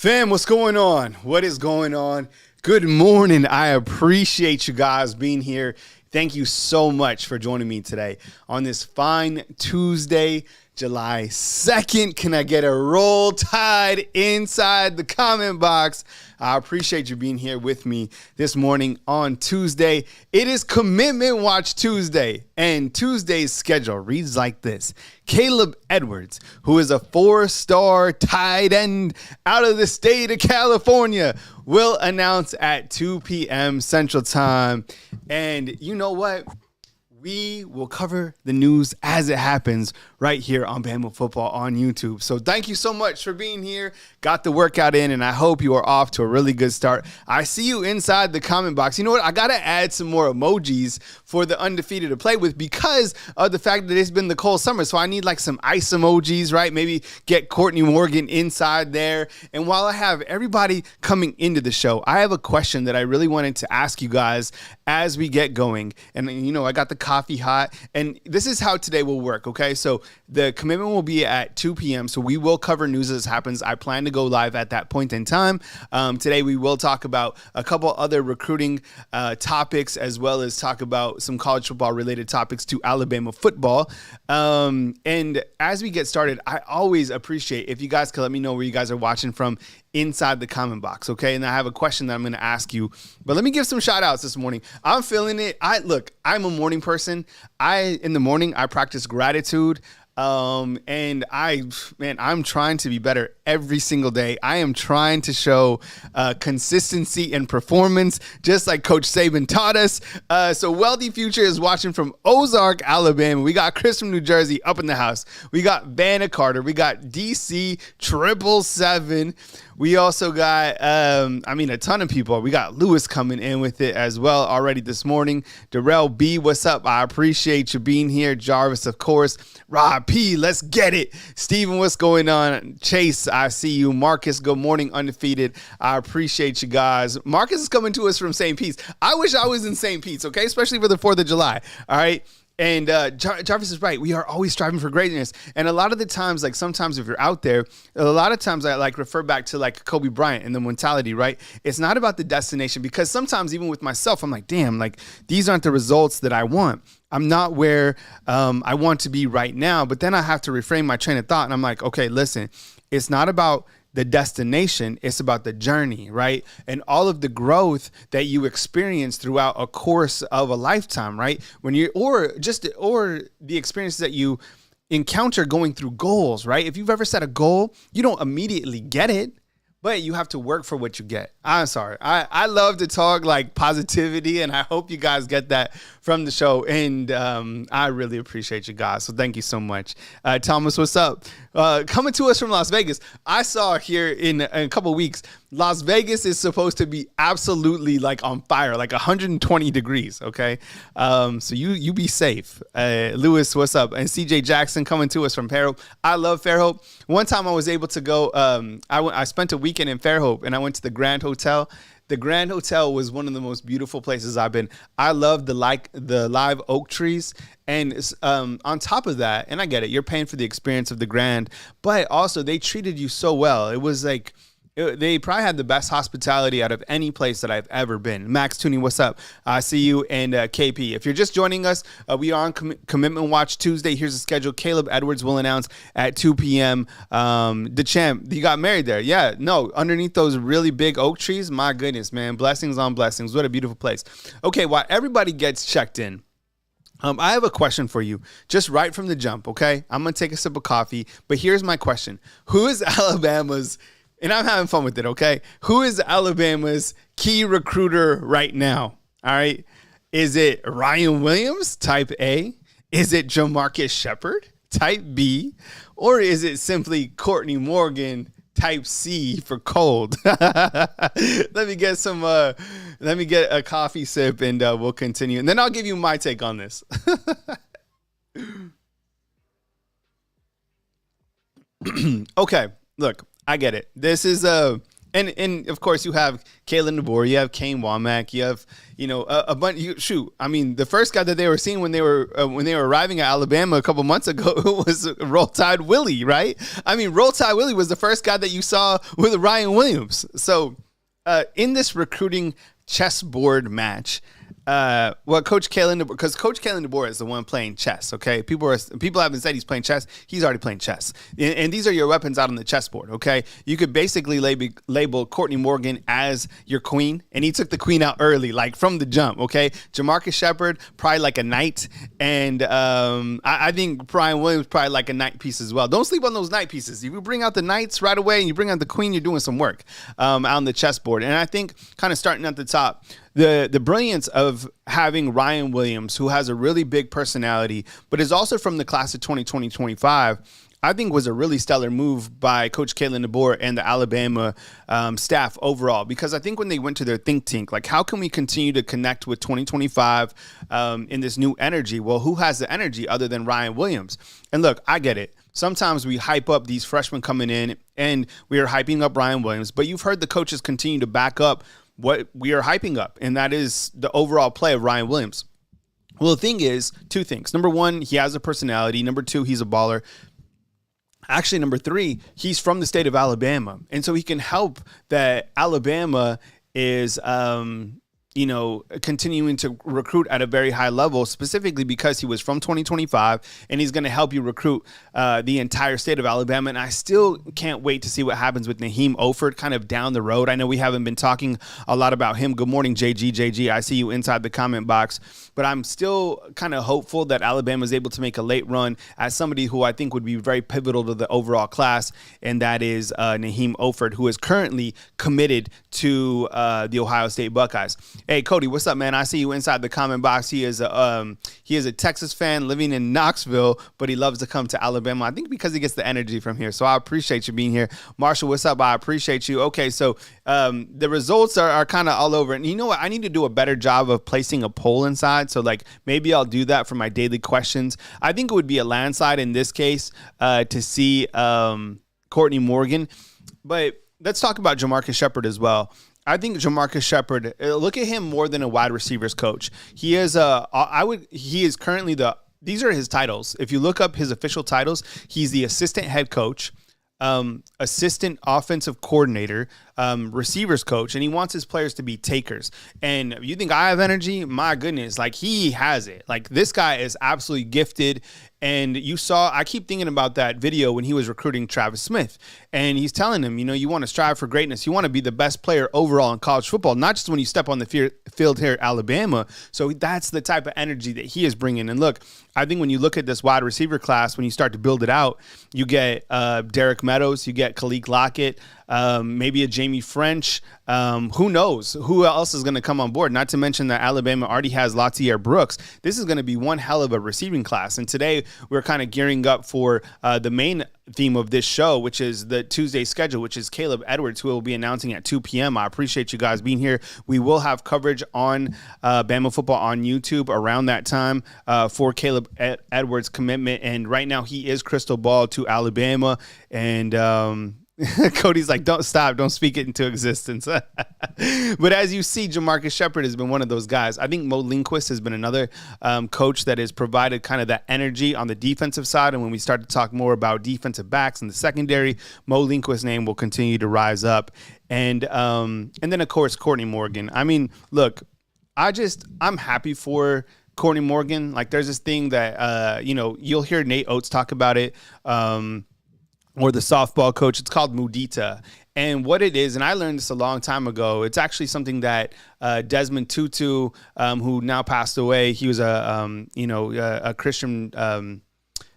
Fam, what's going on? What is going on? Good morning. I appreciate you guys being here. Thank you so much for joining me today on this fine Tuesday, July 2nd. Can I get a roll tide inside the comment box? I appreciate you being here with me this morning on Tuesday. It is Commitment Watch Tuesday, and Tuesday's schedule reads like this. Kaleb Edwards, who is a 4-star tight end out of the state of California, will announce at 2 p.m. Central Time. And you know what? We will cover the news as it happens right here on Bama Football on YouTube. So thank you so much for being here. Got the workout in, and I hope you are off to a really good start. I see you inside the comment box. You know what? I got to add some more emojis for the undefeated to play with because of the fact that it's been the cold summer. So I need like some ice emojis, right? Maybe get Courtney Morgan inside there. And while I have everybody coming into the show, I have a question that I really wanted to ask you guys as we get going. And, you know, I got the coffee hot, and this is how today will work, okay? So the commitment will be at 2 p.m., so we will cover news as it happens. I plan to go live at that point in time. Today we will talk about a couple other recruiting topics, as well as talk about some college football related topics to Alabama football. And as we get started, I always appreciate if you guys can let me know where you guys are watching from inside the comment box, okay? And I have a question that I'm going to ask you, but let me give some shout outs this morning. I'm feeling it. I'm a morning person. In the morning, I practice gratitude. And I'm trying to be better every single day. I am trying to show consistency and performance, just like Coach Saban taught us. So Wealthy Future is watching from Ozark, Alabama. We got Chris from New Jersey up in the house. We got Vanna Carter. We got DC 777. We also got, a ton of people. We got Lewis coming in with it as well already this morning. Darrell B, what's up? I appreciate you being here. Jarvis, of course. Rob P, let's get it. Steven, what's going on? Chase, I see you. Marcus, good morning, undefeated. I appreciate you guys. Marcus is coming to us from St. Pete's. I wish I was in St. Pete's, okay? Especially for the 4th of July, all right? And Jarvis is right. We are always striving for greatness. And a lot of the times, like sometimes if you're out there, a lot of times I like refer back to like Kobe Bryant and the mentality, right? It's not about the destination, because sometimes even with myself, I'm like, damn, like these aren't the results that I want. I'm not where I want to be right now. But then I have to reframe my train of thought. And I'm like, okay, listen, it's not about the destination, it's about the journey, right? And all of the growth that you experience throughout a course of a lifetime, right? Or the experiences that you encounter going through goals, right? If you've ever set a goal, you don't immediately get it, but you have to work for what you get. I'm sorry. I love to talk like positivity, and I hope you guys get that from the show. And I really appreciate you guys. So thank you so much. Thomas, what's up? Coming to us from Las Vegas. I saw here in a couple weeks, Las Vegas is supposed to be absolutely like on fire, like 120 degrees. Okay. So you be safe. Lewis, what's up? And CJ Jackson coming to us from Fairhope. I love Fairhope. One time I was able to go, I spent a weekend in Fairhope, and I went to the Grand Hotel. The Grand Hotel was one of the most beautiful places I've been. I love the live oak trees. And on top of that, and I get it, you're paying for the experience of the Grand, but also they treated you so well. It was like, they probably had the best hospitality out of any place that I've ever been. Max Tooney, what's up? I see you. And KP, if you're just joining us, we are on Commitment Watch Tuesday. Here's the schedule. Kaleb Edwards will announce at 2 p.m. The champ, you got married there. Yeah, no, underneath those really big oak trees. My goodness, man. Blessings on blessings. What a beautiful place. Okay, while everybody gets checked in, I have a question for you, just right from the jump, okay? I'm going to take a sip of coffee, but here's my question. Who is Alabama's, and I'm having fun with it, okay? Who is Alabama's key recruiter right now, all right? Is it Ryan Williams, type A? Is it Jamarcus Shepard, type B? Or is it simply Courtney Morgan, type C for cold? Let me get a coffee sip, and we'll continue. And then I'll give you my take on this. Okay, look, I get it. This is And of course you have Kalen DeBoer, you have Kane Womack, you have a bunch. I mean, the first guy that they were seeing when they were arriving at Alabama a couple months ago was Roll Tide Willie, right? I mean, Roll Tide Willie was the first guy that you saw with Ryan Williams. So in this recruiting chessboard match, Coach Kalen DeBoer is the one playing chess. Okay, people haven't said he's playing chess. He's already playing chess, and these are your weapons out on the chessboard. Okay, you could basically label Courtney Morgan as your queen, and he took the queen out early, like from the jump. Okay, Jamarcus Shepard probably like a knight, and I think Brian Williams probably like a knight piece as well. Don't sleep on those knight pieces. If you bring out the knights right away and you bring out the queen, you're doing some work out on the chessboard. And I think kind of starting at the top, the brilliance of having Ryan Williams, who has a really big personality, but is also from the class of 2020-25, I think was a really stellar move by Coach Kalen DeBoer and the Alabama staff overall. Because I think when they went to their think tank, like, how can we continue to connect with 2025 in this new energy? Well, who has the energy other than Ryan Williams? And look, I get it. Sometimes we hype up these freshmen coming in, and we are hyping up Ryan Williams. But you've heard the coaches continue to back up what we are hyping up, and that is the overall play of Ryan Williams. Well, the thing is, two things. Number one, he has a personality. Number two, he's a baller. Actually, number three, he's from the state of Alabama. And so he can help that Alabama is, continuing to recruit at a very high level, specifically because he was from 2025, and he's going to help you recruit the entire state of Alabama. And I still can't wait to see what happens with Naheem Oford kind of down the road. I know we haven't been talking a lot about him. Good morning, JG. I see you inside the comment box. But I'm still kind of hopeful that Alabama is able to make a late run as somebody who I think would be very pivotal to the overall class, and that is Naheem Oford, who is currently committed to the Ohio State Buckeyes. Hey, Cody, what's up, man? I see you inside the comment box. He is a Texas fan living in Knoxville, but he loves to come to Alabama, I think because he gets the energy from here. So I appreciate you being here. Marshall, what's up? I appreciate you. Okay, so the results are kind of all over. And you know what? I need to do a better job of placing a poll inside. So, like, maybe I'll do that for my daily questions. I think it would be a landslide in this case to see Courtney Morgan. But let's talk about Jamarcus Shepard as well. I think Jamarcus Shepard, look at him more than a wide receivers coach. He is currently these are his titles. If you look up his official titles, he's the assistant head coach, assistant offensive coordinator, receivers coach, and he wants his players to be takers. And you think I have energy? My goodness, like, he has it. Like, this guy is absolutely gifted. And I keep thinking about that video when he was recruiting Travis Smith, and he's telling him, you want to strive for greatness. You want to be the best player overall in college football, not just when you step on the field here at Alabama. So that's the type of energy that he is bringing. And look, I think when you look at this wide receiver class, when you start to build it out, you get Derek Meadows, you get Khalil Lockett, maybe a Jamie French. Who knows who else is going to come on board? Not to mention that Alabama already has Latier Brooks. This is going to be one hell of a receiving class. And today we're kind of gearing up for the main theme of this show, which is the Tuesday schedule, which is Kaleb Edwards, who will be announcing at 2 p.m. I appreciate you guys being here. We will have coverage on Bama football on YouTube around that time for Kaleb Edwards' commitment. And right now he is crystal ball to Alabama. And Cody's like, don't speak it into existence. But as you see, Jamarcus Shepard has been one of those guys. I think Mo Lindquist has been another coach that has provided kind of that energy on the defensive side. And when we start to talk more about defensive backs in the secondary, Mo Lindquist's name will continue to rise up. And then, of course, Courtney Morgan. I mean, look, I'm happy for Courtney Morgan. Like, there's this thing that, you'll hear Nate Oates talk about it, or the softball coach. It's called Mudita. And what it is, and I learned this a long time ago, it's actually something that Desmond Tutu, who now passed away, he was a Christian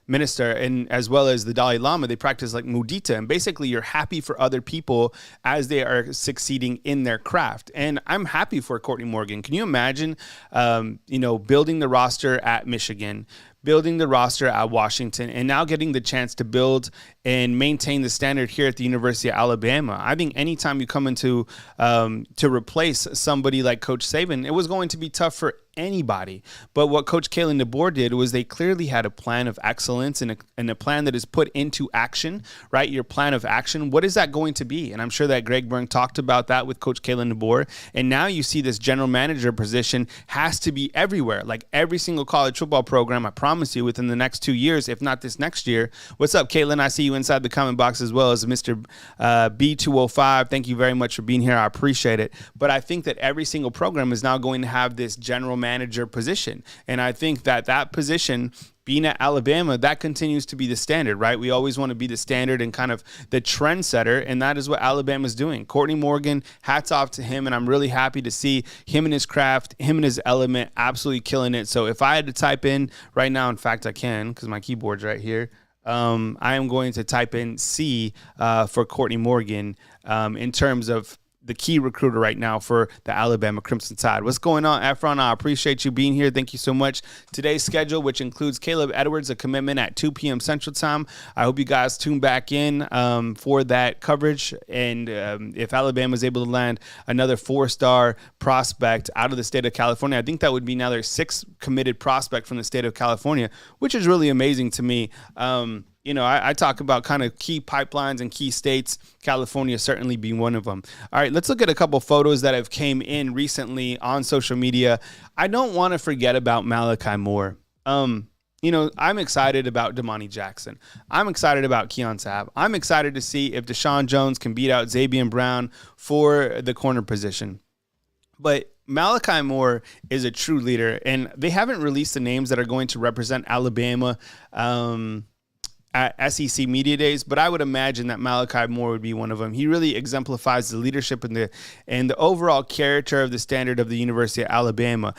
minister, and as well as the Dalai Lama, they practice like mudita, and basically you're happy for other people as they are succeeding in their craft. And I'm happy for Courtney Morgan. Can you imagine, building the roster at Michigan, building the roster at Washington, and now getting the chance to build and maintain the standard here at the University of Alabama. I think anytime you come into to replace somebody like Coach Saban, it was going to be tough for anybody. But what Coach Kaleb Edwards did was they clearly had a plan of excellence and a plan that is put into action, right? Your plan of action, what is that going to be? And I'm sure that Greg Byrne talked about that with Coach Kaleb Edwards. And now you see this general manager position has to be everywhere, like every single college football program, I promise you, within the next 2 years, if not this next year. What's up, Caitlin? I see you inside the comment box as well as Mr. B205. Thank you very much for being here. I appreciate it. But I think that every single program is now going to have this general manager position. And I think that that position, being at Alabama, that continues to be the standard, right? We always want to be the standard and kind of the trendsetter, and that is what Alabama's doing. Courtney Morgan, hats off to him, and I'm really happy to see him and his craft, him and his element absolutely killing it. So if I had to type in right now, in fact I can because my keyboard's right here, I am going to type in C for Courtney Morgan in terms of the key recruiter right now for the Alabama Crimson Tide. What's going on, Efron? I appreciate you being here. Thank you so much. Today's schedule, which includes Kaleb Edwards, a commitment at 2 p.m. Central Time. I hope you guys tune back in for that coverage. And if Alabama is able to land another 4-star prospect out of the state of California, I think that would be now their 6th committed prospect from the state of California, which is really amazing to me. You know, I talk about kind of key pipelines and key states, California certainly being one of them. All right, let's look at a couple photos that have came in recently on social media. I don't want to forget about Malachi Moore. You know, I'm excited about Damani Jackson. I'm excited about Keon Sabb. I'm excited to see if Deshaun Jones can beat out Xavier Brown for the corner position. But Malachi Moore is a true leader, and they haven't released the names that are going to represent Alabama at SEC Media Days, but I would imagine that Malachi Moore would be one of them. He really exemplifies the leadership and the overall character of the standard of the University of Alabama.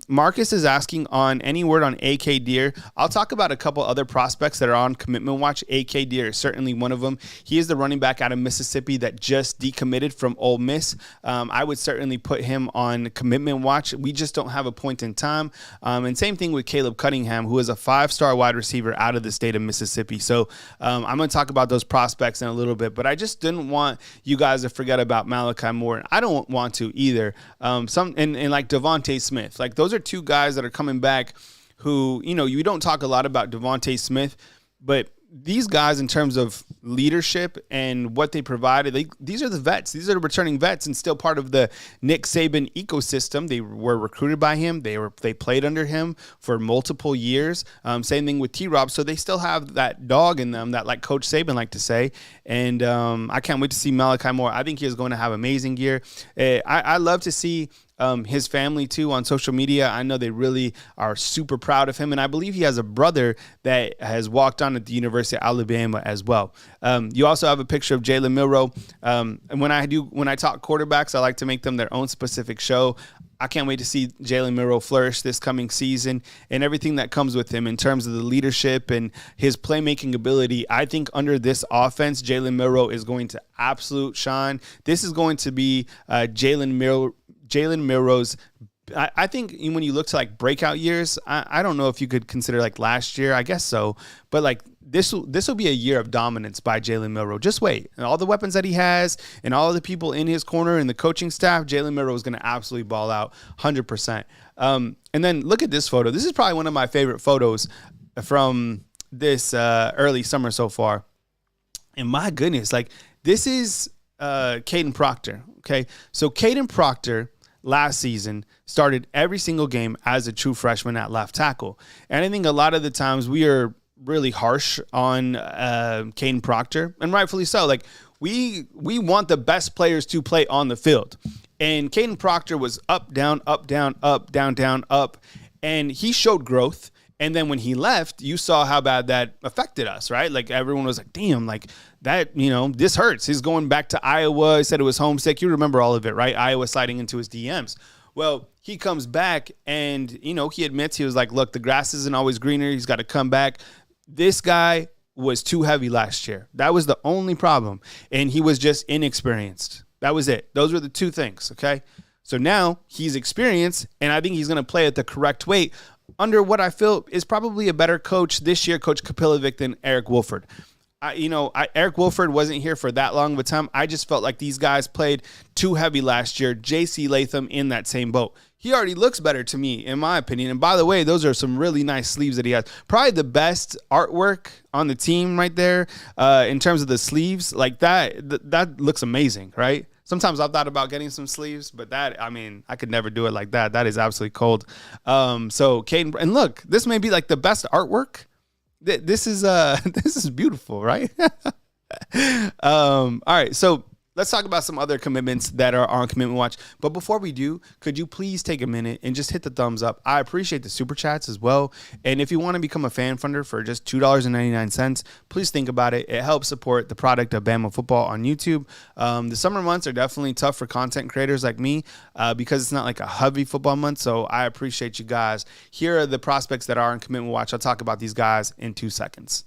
Marcus is asking on any word on AK Deer. I'll talk about a couple other prospects that are on commitment watch. AK Deer is certainly one of them. He is the running back out of Mississippi that just decommitted from Ole Miss. I would certainly put him on commitment watch. We just don't have a point in time. And same thing with Caleb Cunningham, who is a 5-star wide receiver out of the state of Mississippi. So I'm going to talk about those prospects in a little bit, but I just didn't want you guys to forget about Malachi Moore. I don't want to either. And like Devontae Smith, like those are two guys that are coming back who, you know, you don't talk a lot about Devontae Smith, but these guys, in terms of leadership and what they provided, these are the vets. These are the returning vets and still part of the Nick Saban ecosystem. They were recruited by him. They played under him for multiple years. Same thing with T-Rob. So they still have that dog in them that, like Coach Saban liked to say. And I can't wait to see Malachi Moore. I think he is going to have an amazing year. I love to see his family too on social media. I know they really are super proud of him, and I believe he has a brother that has walked on at the University of Alabama as well. You also have a picture of Jalen Milroe. And when I talk quarterbacks, I like to make them their own specific show. I can't wait to see Jalen Milroe flourish this coming season and everything that comes with him in terms of the leadership and his playmaking ability. I think under this offense, Jalen Milroe is going to absolute shine. This is going to be Jalen Milroe's. I think when you look to like breakout years, I don't know if you could consider like last year. I guess so, but like this will be a year of dominance by Jalen Milroe. Just wait, and all the weapons that he has, and all the people in his corner and the coaching staff, Jalen Milroe is going to absolutely ball out 100%. And then look at this photo. This is probably one of my favorite photos from this early summer so far. And my goodness, like this is Caden Proctor. Okay, so Caden Proctor last season started every single game as a true freshman at left tackle. And I think a lot of the times we are really harsh on Caden Proctor, and rightfully so. Like we want the best players to play on the field. And Caden Proctor was up, down, up, down, up, down, down, up. And he showed growth. And then when he left, you saw how bad that affected us, right? Like everyone was like, damn, like that, you know, this hurts. He's going back to Iowa. He said it was homesick. You remember all of it, right? Iowa sliding into his DMs. Well, he comes back and, you know, he admits, he was like, look, the grass isn't always greener. He's got to come back. This guy was too heavy last year. That was the only problem. And he was just inexperienced. That was it. Those were the two things, okay? So now he's experienced, and I think he's going to play at the correct weight. under what I feel is probably a better coach this year, Coach Kapilovic, than Eric Wolford. Eric Wolford wasn't here for that long of a time. I just felt like these guys played too heavy last year. J.C. Latham in that same boat. He already looks better to me, in my opinion. And by the way, those are some really nice sleeves that he has. Probably the best artwork on the team right there in terms of the sleeves. Like that looks amazing, right? Sometimes I've thought about getting some sleeves, but I could never do it like that. That is absolutely cold. So Caden, and look, this may be like the best artwork. This is beautiful, right? All right, so let's talk about some other commitments that are on Commitment Watch. But before we do, could you please take a minute and just hit the thumbs up? I appreciate the super chats as well. And if you want to become a fan funder for just $2.99, please think about it. It helps support the product of Bama Football on YouTube. The summer months are definitely tough for content creators like me because it's not like a heavy football month. So I appreciate you guys. Here are the prospects that are on Commitment Watch. I'll talk about these guys in 2 seconds.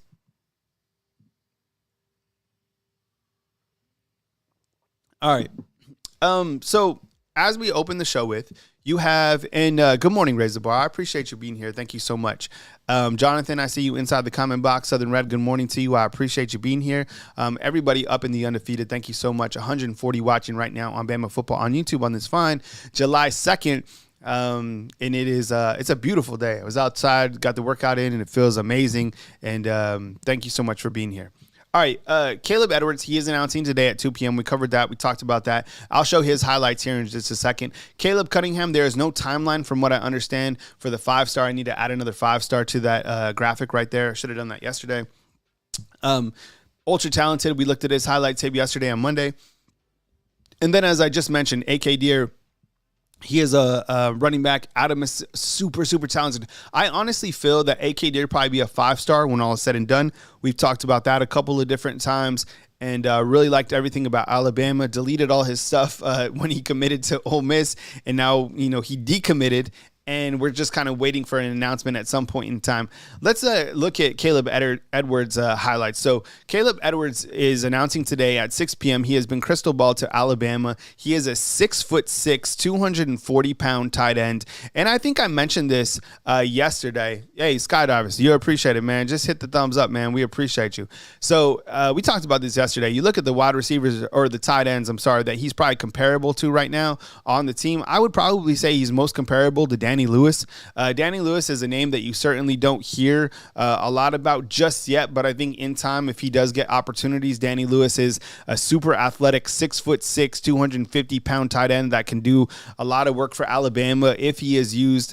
All right. So as we open the show with, you have, and good morning, Raise the Bar. I appreciate you being here. Thank you so much. Jonathan, I see you inside the comment box. Southern Red, good morning to you. I appreciate you being here. Everybody up in the undefeated, thank you so much. 140 watching right now on Bama Football on YouTube on this fine July 2nd. And it is it's a beautiful day. I was outside, got the workout in, and it feels amazing. And thank you so much for being here. All right, Kaleb Edwards, he is announcing today at 2 p.m. We covered that. We talked about that. I'll show his highlights here in just a second. Caleb Cunningham, there is no timeline from what I understand for the 5-star. I need to add another 5-star to that graphic right there. I should have done that yesterday. Ultra talented. We looked at his highlight tape yesterday on Monday. And then, as I just mentioned, A.K. Deer, he is a running back out of super talented. I honestly feel that A.K. Deer probably be a 5-star when all is said and done. We've talked about that a couple of different times, and really liked everything about Alabama. Deleted all his stuff when he committed to Ole Miss, and now he decommitted. And we're just kind of waiting for an announcement at some point in time. Let's look at Kaleb Edwards' highlights. So Kaleb Edwards is announcing today at 6 p.m. He has been crystal ball to Alabama. He is a 6'6", 240-pound tight end. And I think I mentioned this yesterday. Hey, skydivers, you appreciate it, man. Just hit the thumbs up, man. We appreciate you. So we talked about this yesterday. You look at the wide receivers, or the tight ends, that he's probably comparable to right now on the team. I would probably say he's most comparable to Danny Lewis. Danny Lewis is a name that you certainly don't hear a lot about just yet, but I think in time, if he does get opportunities, Danny Lewis is a super athletic 6'6", 250-pound tight end that can do a lot of work for Alabama if he is used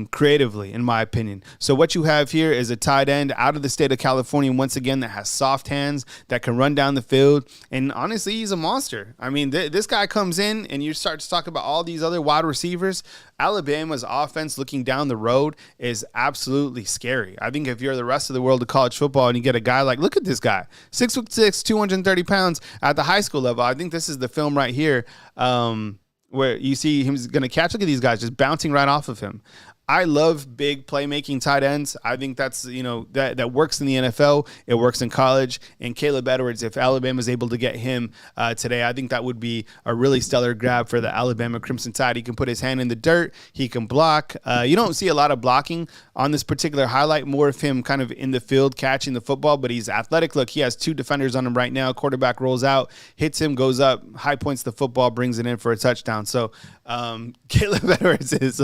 creatively, in my opinion. So what you have here is a tight end out of the state of California, once again, that has soft hands, that can run down the field, and honestly, he's a monster. I mean, this guy comes in, and you start to talk about all these other wide receivers. Alabama's offense looking down the road is absolutely scary. I think if you're the rest of the world of college football and you get a guy like, look at this guy, 6'6", 230 pounds at the high school level. I think this is the film right here where you see him going to catch. Look at these guys just bouncing right off of him. I love big playmaking tight ends. I think that's, that works in the NFL. It works in college. And Kaleb Edwards, if Alabama is able to get him today, I think that would be a really stellar grab for the Alabama Crimson Tide. He can put his hand in the dirt. He can block. You don't see a lot of blocking on this particular highlight, more of him kind of in the field catching the football, but he's athletic. Look, he has 2 defenders on him right now. Quarterback rolls out, hits him, goes up, high points the football, brings it in for a touchdown. So Kaleb Edwards is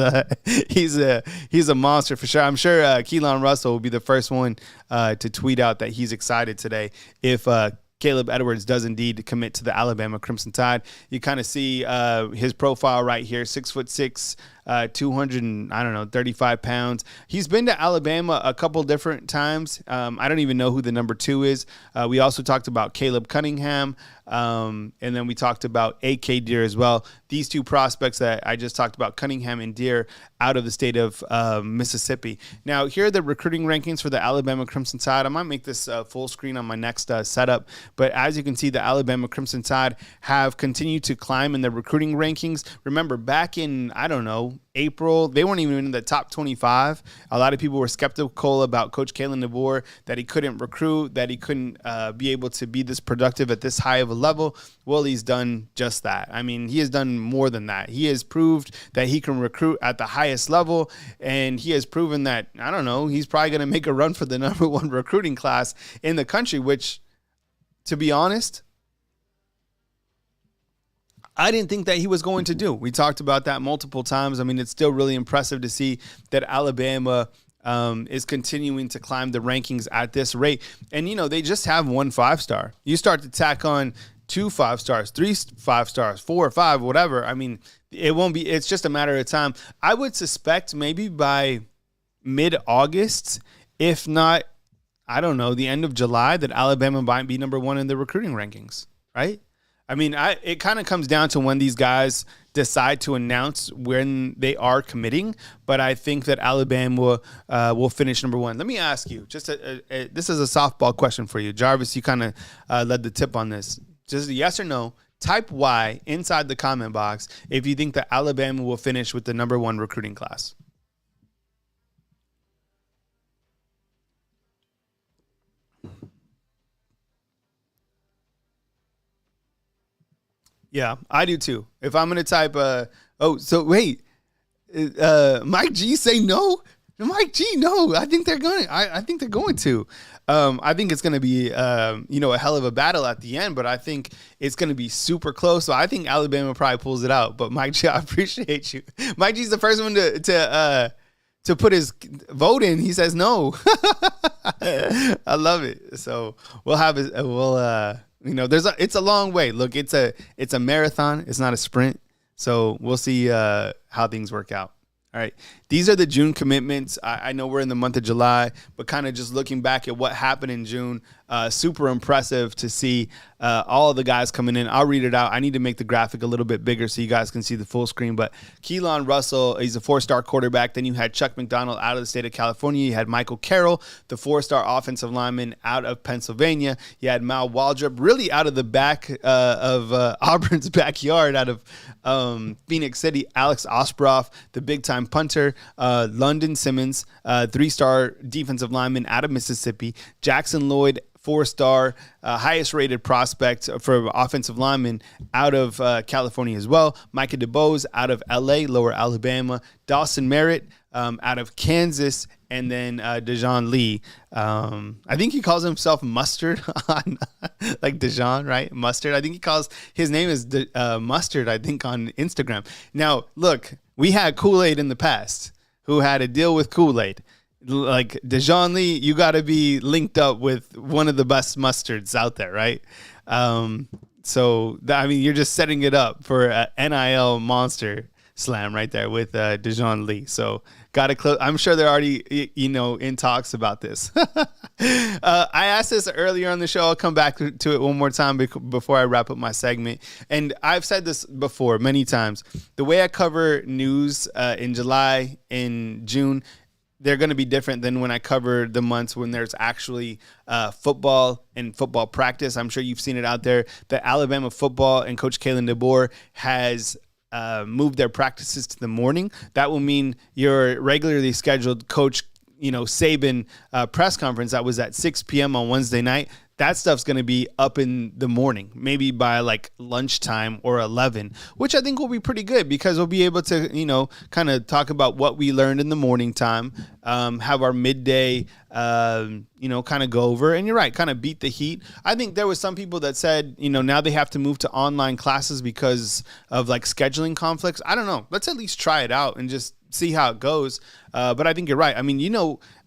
he's a monster for sure. I'm sure Keelan Russell will be the first one to tweet out that he's excited today if Kaleb Edwards does indeed commit to the Alabama Crimson Tide. You kind of see his profile right here, 6'6", 235 pounds. He's been to Alabama a couple different times. I don't even know who the number 2 is. We also talked about Caleb Cunningham, and then we talked about A.K. Deer as well. These 2 prospects that I just talked about, Cunningham and Deer, out of the state of Mississippi. Now, here are the recruiting rankings for the Alabama Crimson Tide. I might make this full screen on my next setup, but as you can see, the Alabama Crimson Tide have continued to climb in the recruiting rankings. Remember, back in, April, they weren't even in the top 25. A lot of people were skeptical about Coach Kaleb DeBoer, that he couldn't recruit, that he couldn't be able to be this productive at this high of a level. Well, he's done just that. I mean, he has done more than that. He has proved that he can recruit at the highest level, and he has proven that, I don't know, he's probably going to make a run for the number one recruiting class in the country, which, to be honest, I didn't think that he was going to do. We talked about that multiple times. I mean, it's still really impressive to see that Alabama is continuing to climb the rankings at this rate. And, you know, they just have 1 5-star. You start to tack on 2 5-stars, 3 5-stars, 4 or 5, whatever. I mean, it's just a matter of time. I would suspect maybe by mid-August, if not, I don't know, the end of July, that Alabama might be number 1 in the recruiting rankings, right? I mean, it kind of comes down to when these guys decide to announce when they are committing, but I think that Alabama will finish number 1. Let me ask you, this is a softball question for you. Jarvis, you kind of led the tip on this. Just a yes or no. Type Y inside the comment box if you think that Alabama will finish with the number 1 recruiting class. Yeah, I do too. If I'm gonna type, wait, Mike G say no. Mike G, no. I think they're going. I think they're going to. I think it's gonna be, a hell of a battle at the end, but I think it's gonna be super close. So I think Alabama probably pulls it out. But Mike G, I appreciate you. Mike G's the first one to put his vote in. He says no. I love it. So we'll have it. It's a long way. Look, it's a marathon. It's not a sprint. So we'll see how things work out. All right. These are the June commitments. I know we're in the month of July, but kind of just looking back at what happened in June, super impressive to see all of the guys coming in. I'll read it out. I need to make the graphic a little bit bigger so you guys can see the full screen. But Keelan Russell, he's a 4-star quarterback. Then you had Chuck McDonald out of the state of California. You had Michael Carroll, the 4-star offensive lineman out of Pennsylvania. You had Mal Waldrop, really out of the back of Auburn's backyard, out of Phoenix City. Alex Osbroff, the big-time punter. London Simmons, 3-star defensive lineman out of Mississippi. Jackson Lloyd, 4-star, highest rated prospect for offensive lineman out of California as well. Micah DeBose out of LA, Lower Alabama. Dawson Merritt out of Kansas. And then Dejon Lee. I think he calls himself Mustard on like Dejon, right? Mustard. I think he calls his name is Mustard, I think, on Instagram. Now, look, we had Kool-Aid in the past who had a deal with Kool-Aid. Like Dejon Lee, you got to be linked up with one of the best mustards out there, right? You're just setting it up for an NIL monster slam right there with Dejon Lee. So got to close. I'm sure they're already, in talks about this. I asked this earlier on the show. I'll come back to it one more time before I wrap up my segment. And I've said this before many times. The way I cover news in July, in June, they're going to be different than when I cover the months when there's actually football and football practice. I'm sure you've seen it out there that Alabama football and Coach Kaleb DeBoer has moved their practices to the morning. That will mean your regularly scheduled Coach Saban press conference that was at 6 p.m. on Wednesday night. That stuff's going to be up in the morning, maybe by like lunchtime or 11, which I think will be pretty good because we'll be able to, kind of talk about what we learned in the morning time, have our midday, kind of go over. And you're right, kind of beat the heat. I think there was some people that said, now they have to move to online classes because of like scheduling conflicts. I don't know. Let's at least try it out and just see how it goes. But I think you're right. I mean,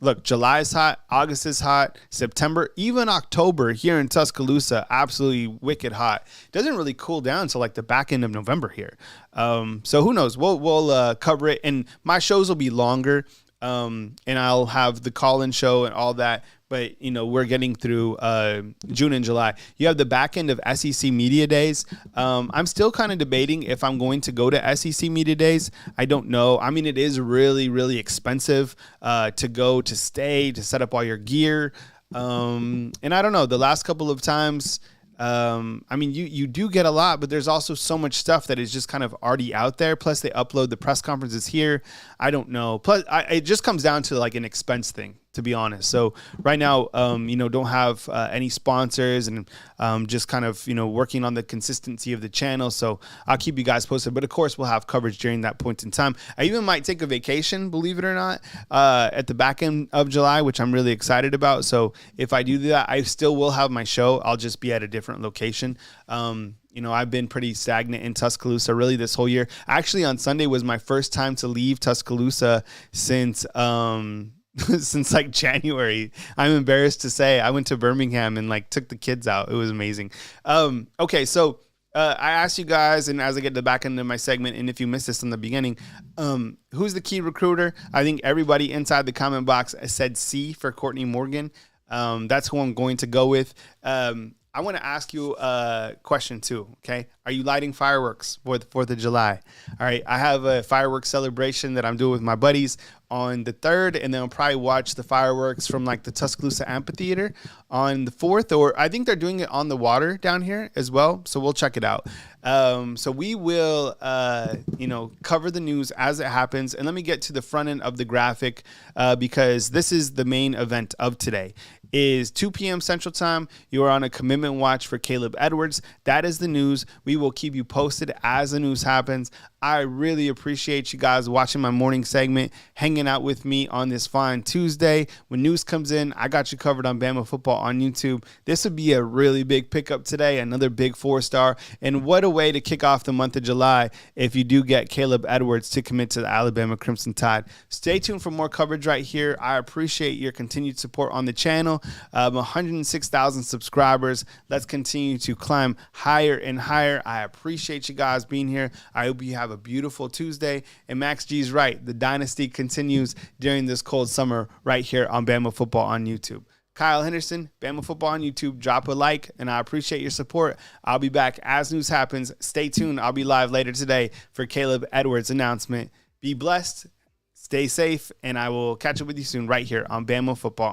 look, July is hot, August is hot, September, even October here in Tuscaloosa, absolutely wicked hot. Doesn't really cool down until like the back end of November here. So who knows? We'll cover it, and my shows will be longer. And I'll have the call-in show and all that. But, we're getting through June and July. You have the back end of SEC Media Days. I'm still kind of debating if I'm going to go to SEC Media Days. I don't know. I mean, it is really, really expensive to go, to stay, to set up all your gear. And I don't know. The last couple of times I mean, you do get a lot, but there's also so much stuff that is just kind of already out there. Plus, they upload the press conferences here. I don't know. Plus, it just comes down to like an expense thing, to be honest. So right now, don't have any sponsors, and just kind of, working on the consistency of the channel. So I'll keep you guys posted. But of course, we'll have coverage during that point in time. I even might take a vacation, believe it or not, at the back end of July, which I'm really excited about. So if I do that, I still will have my show. I'll just be at a different location. I've been pretty stagnant in Tuscaloosa really this whole year. Actually, on Sunday was my first time to leave Tuscaloosa since since like January. I'm embarrassed to say I went to Birmingham and like took the kids out. It was amazing. Okay, so I asked you guys, and as I get to the back end of my segment, and if you missed this in the beginning, who's the key recruiter? I think everybody inside the comment box said C for Courtney Morgan. That's who I'm going to go with. I want to ask you a question too, okay? Are you lighting fireworks for the 4th of July? All right, I have a fireworks celebration that I'm doing with my buddies on the 3rd, and then I'll probably watch the fireworks from like the Tuscaloosa Amphitheater on the 4th, or I think they're doing it on the water down here as well, so we'll check it out. So we will, cover the news as it happens, and let me get to the front end of the graphic because this is the main event of today. Is 2 p.m. Central Time. You are on a commitment watch for Kaleb Edwards. That is the news. We will keep you posted as the news happens. I really appreciate you guys watching my morning segment, hanging out with me on this fine Tuesday. When news comes in, I got you covered on Bama Football on YouTube. This would be a really big pickup today, another big 4-star. And what a way to kick off the month of July if you do get Kaleb Edwards to commit to the Alabama Crimson Tide. Stay tuned for more coverage right here. I appreciate your continued support on the channel. 106,000 subscribers. Let's continue to climb higher and higher. I appreciate you guys being here. I hope you have a beautiful Tuesday. And Max G's right. The dynasty continues during this cold summer right here on Bama Football on YouTube. Kyle Henderson, Bama Football on YouTube. Drop a like, and I appreciate your support. I'll be back as news happens. Stay tuned. I'll be live later today for Kaleb Edwards' announcement. Be blessed, stay safe, and I will catch up with you soon right here on Bama Football.